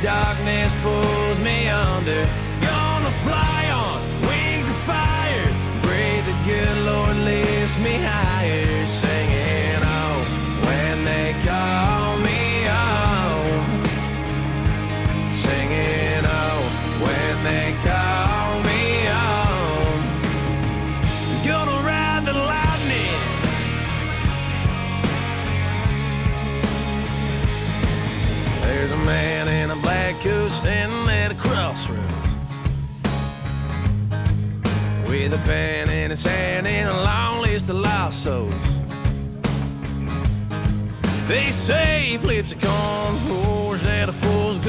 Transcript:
darkness pulls me under. Gonna fly on wings of fire. Pray the good Lord lifts me higher. Singing, oh, when they call me home. Singing, oh, when they call me home. Gonna ride the lightning. There's a man in a black coat standing at a crossroads with a pen in his hand and a long list of lost souls. They say he flips a coin, forged at a fool's gold.